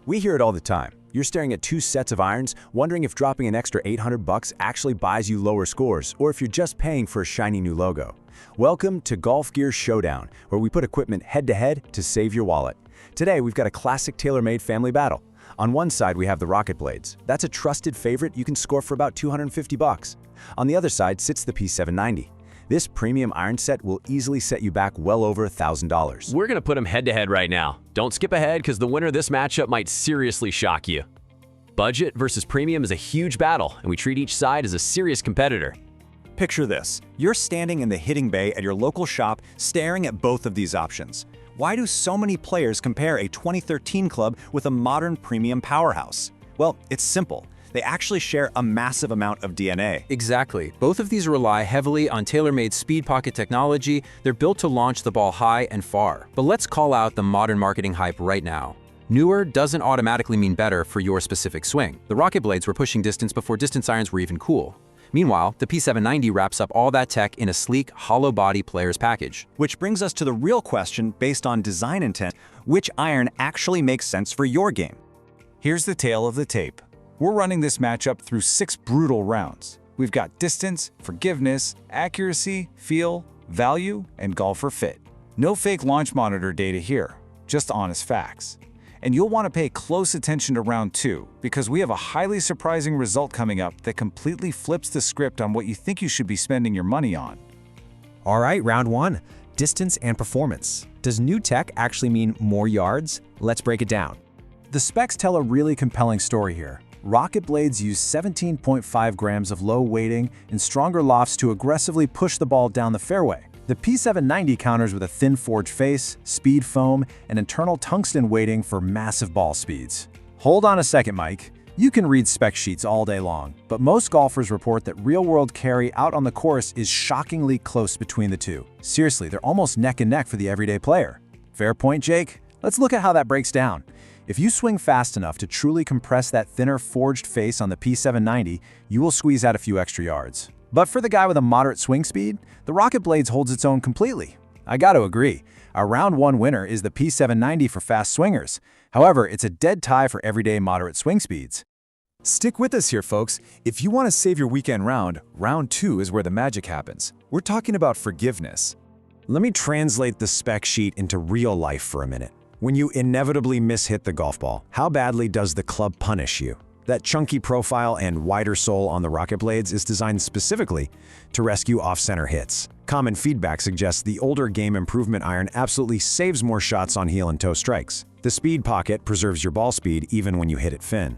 We hear it all the time. You're staring at two sets of irons, wondering if dropping an extra $800 actually buys you lower scores, or if you're just paying for a shiny new logo. Welcome to Golf Gear Showdown, where we put equipment head-to-head to save your wallet. Today, we've got a classic TaylorMade family battle. On one side, we have the RocketBladez. That's a trusted favorite you can score for about $250. On the other side sits the P790. This premium iron set will easily set you back well over $1,000. We're gonna put them head-to-head right now. Don't skip ahead because the winner of this matchup might seriously shock you. Budget versus premium is a huge battle, and we treat each side as a serious competitor. Picture this. You're standing in the hitting bay at your local shop staring at both of these options. Why do so many players compare a 2013 club with a modern premium powerhouse? Well, it's simple. They actually share a massive amount of DNA. Exactly. Both of these rely heavily on TaylorMade's speed pocket technology. They're built to launch the ball high and far. But let's call out the modern marketing hype right now. Newer doesn't automatically mean better for your specific swing. The RocketBladez were pushing distance before distance irons were even cool. Meanwhile, the P790 wraps up all that tech in a sleek, hollow body player's package. Which brings us to the real question based on design intent: which iron actually makes sense for your game? Here's the tale of the tape. We're running this matchup through 6 brutal rounds. We've got distance, forgiveness, accuracy, feel, value, and golfer fit. No fake launch monitor data here, just honest facts. And you'll want to pay close attention to round 2 because we have a highly surprising result coming up that completely flips the script on what you think you should be spending your money on. All right, round 1, distance and performance. Does new tech actually mean more yards? Let's break it down. The specs tell a really compelling story here. RocketBladez use 17.5 grams of low weighting and stronger lofts to aggressively push the ball down the fairway. The P790 counters with a thin forged face, speed foam, and internal tungsten weighting for massive ball speeds. Hold on a second, Mike. You can read spec sheets all day long, but most golfers report that real-world carry out on the course is shockingly close between the two. Seriously, they're almost neck and neck for the everyday player. Fair point, Jake? Let's look at how that breaks down. If you swing fast enough to truly compress that thinner forged face on the P790, you will squeeze out a few extra yards. But for the guy with a moderate swing speed, the RocketBladez holds its own completely. I gotta agree, our round 1 winner is the P790 for fast swingers. However, it's a dead tie for everyday moderate swing speeds. Stick with us here, folks. If you want to save your weekend round, round 2 is where the magic happens. We're talking about forgiveness. Let me translate the spec sheet into real life for a minute. When you inevitably mishit the golf ball, how badly does the club punish you? That chunky profile and wider sole on the RocketBladez is designed specifically to rescue off-center hits. Common feedback suggests the older game improvement iron absolutely saves more shots on heel and toe strikes. The speed pocket preserves your ball speed even when you hit it thin.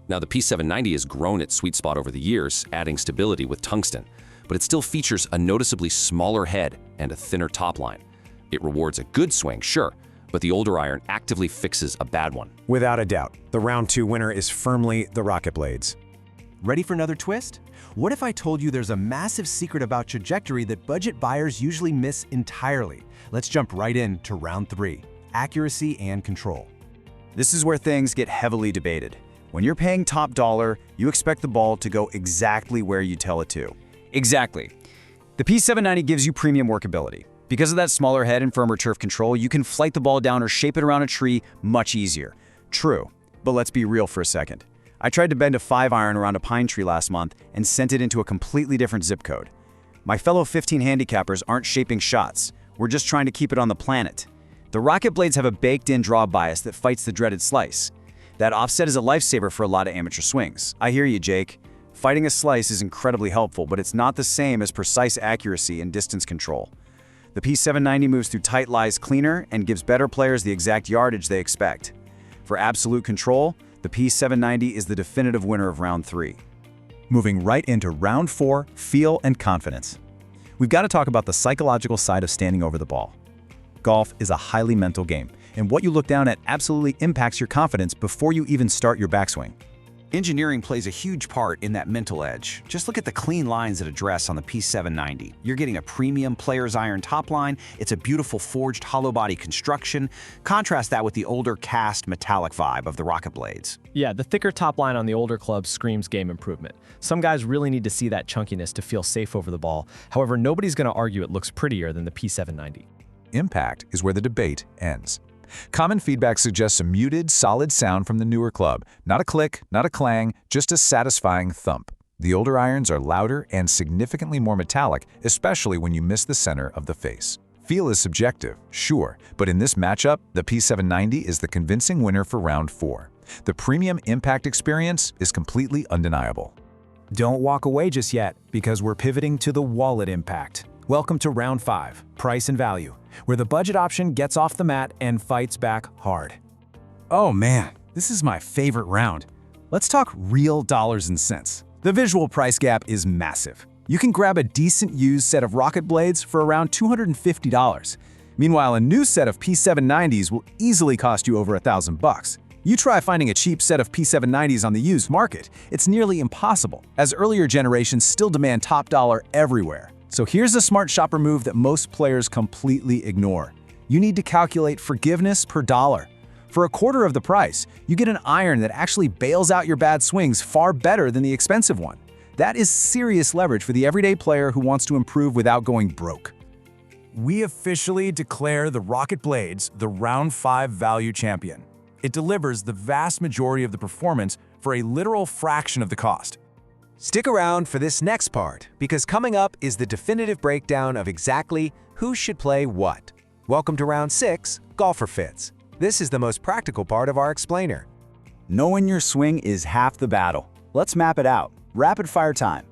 Now, the P790 has grown its sweet spot over the years, adding stability with tungsten, but it still features a noticeably smaller head and a thinner top line. It rewards a good swing, sure, but the older iron actively fixes a bad one. Without a doubt, the round 2 winner is firmly the RocketBladez. Ready for another twist? What if I told you there's a massive secret about trajectory that budget buyers usually miss entirely? Let's jump right into round 3, accuracy and control. This is where things get heavily debated. When you're paying top dollar, you expect the ball to go exactly where you tell it to. Exactly. The P790 gives you premium workability. Because of that smaller head and firmer turf control, you can flight the ball down or shape it around a tree much easier. True, but let's be real for a second. I tried to bend a 5-iron around a pine tree last month and sent it into a completely different zip code. My fellow 15 handicappers aren't shaping shots. We're just trying to keep it on the planet. The RocketBladez have a baked-in draw bias that fights the dreaded slice. That offset is a lifesaver for a lot of amateur swings. I hear you, Jake. Fighting a slice is incredibly helpful, but it's not the same as precise accuracy and distance control. The P790 moves through tight lies cleaner and gives better players the exact yardage they expect. For absolute control, the P790 is the definitive winner of round 3. Moving right into round 4, feel and confidence. We've got to talk about the psychological side of standing over the ball. Golf is a highly mental game, and what you look down at absolutely impacts your confidence before you even start your backswing. Engineering plays a huge part in that mental edge. Just look at the clean lines at address on the P790. You're getting a premium player's iron top line. It's a beautiful forged hollow body construction. Contrast that with the older cast metallic vibe of the RocketBladez. Yeah, the thicker top line on the older clubs screams game improvement. Some guys really need to see that chunkiness to feel safe over the ball. However, nobody's going to argue it looks prettier than the P790. Impact is where the debate ends. Common feedback suggests a muted, solid sound from the newer club. Not a click, not a clang, just a satisfying thump. The older irons are louder and significantly more metallic, especially when you miss the center of the face. Feel is subjective, sure, but in this matchup, the P790 is the convincing winner for round 4. The premium impact experience is completely undeniable. Don't walk away just yet, because we're pivoting to the wallet impact. Welcome to round 5, price and value, where the budget option gets off the mat and fights back hard. Oh man, this is my favorite round. Let's talk real dollars and cents. The visual price gap is massive. You can grab a decent used set of RocketBladez for around $250. Meanwhile, a new set of P790s will easily cost you over $1,000. You try finding a cheap set of P790s on the used market. It's nearly impossible, as earlier generations still demand top dollar everywhere. So here's a smart shopper move that most players completely ignore. You need to calculate forgiveness per dollar. For a quarter of the price, you get an iron that actually bails out your bad swings far better than the expensive one. That is serious leverage for the everyday player who wants to improve without going broke. We officially declare the RocketBladez the round 5 value champion. It delivers the vast majority of the performance for a literal fraction of the cost. Stick around for this next part, because coming up is the definitive breakdown of exactly who should play what. Welcome to round 6, Golfer Fits. This is the most practical part of our explainer. Knowing your swing is half the battle. Let's map it out. Rapid fire time.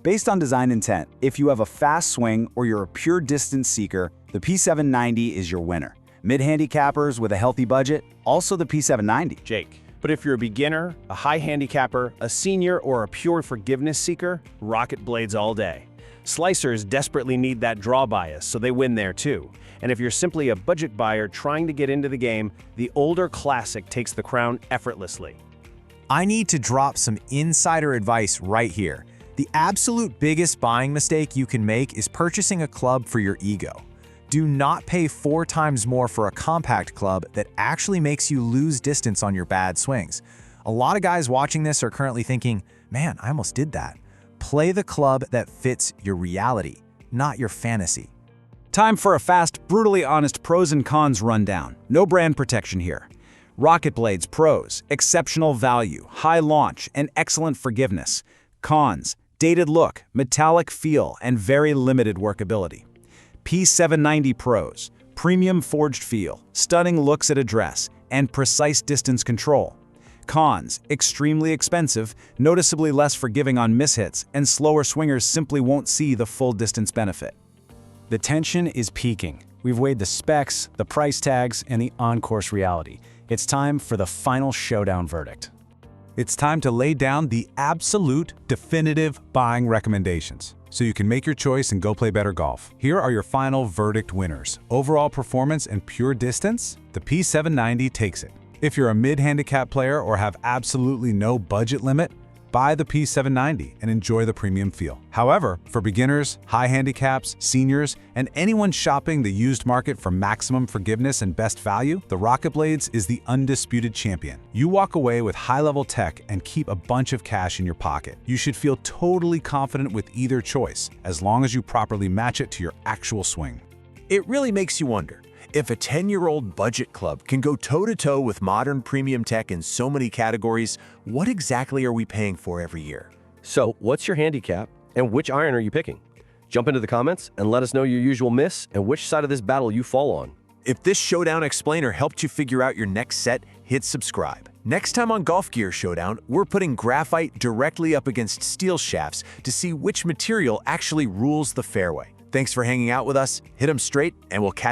Based on design intent, if you have a fast swing or you're a pure distance seeker, the P790 is your winner. Mid-handicappers with a healthy budget, also the P790. Jake. But if you're a beginner, a high handicapper, a senior, or a pure forgiveness seeker, RocketBladez all day. Slicers desperately need that draw bias, so they win there too. And if you're simply a budget buyer trying to get into the game, the older classic takes the crown effortlessly. I need to drop some insider advice right here. The absolute biggest buying mistake you can make is purchasing a club for your ego. Do not pay 4 times more for a compact club that actually makes you lose distance on your bad swings. A lot of guys watching this are currently thinking, man, I almost did that. Play the club that fits your reality, not your fantasy. Time for a fast, brutally honest pros and cons rundown. No brand protection here. RocketBladez pros: exceptional value, high launch, and excellent forgiveness. Cons: dated look, metallic feel, and very limited workability. P790 pros: premium forged feel, stunning looks at address, and precise distance control. Cons: extremely expensive, noticeably less forgiving on mishits, and slower swingers simply won't see the full distance benefit. The tension is peaking. We've weighed the specs, the price tags, and the on-course reality. It's time for the final showdown verdict. It's time to lay down the absolute, definitive buying recommendations, so you can make your choice and go play better golf. Here are your final verdict winners. Overall performance and pure distance, the P790 takes it. If you're a mid-handicap player or have absolutely no budget limit, buy the P790 and enjoy the premium feel. However, for beginners, high handicaps, seniors, and anyone shopping the used market for maximum forgiveness and best value, the RocketBladez is the undisputed champion. You walk away with high-level tech and keep a bunch of cash in your pocket. You should feel totally confident with either choice, as long as you properly match it to your actual swing. It really makes you wonder, if a 10-year-old budget club can go toe-to-toe with modern premium tech in so many categories, what exactly are we paying for every year? So, what's your handicap, and which iron are you picking? Jump into the comments and let us know your usual miss and which side of this battle you fall on. If this Showdown explainer helped you figure out your next set, hit subscribe. Next time on Golf Gear Showdown, we're putting graphite directly up against steel shafts to see which material actually rules the fairway. Thanks for hanging out with us. Hit 'em straight, and we'll catch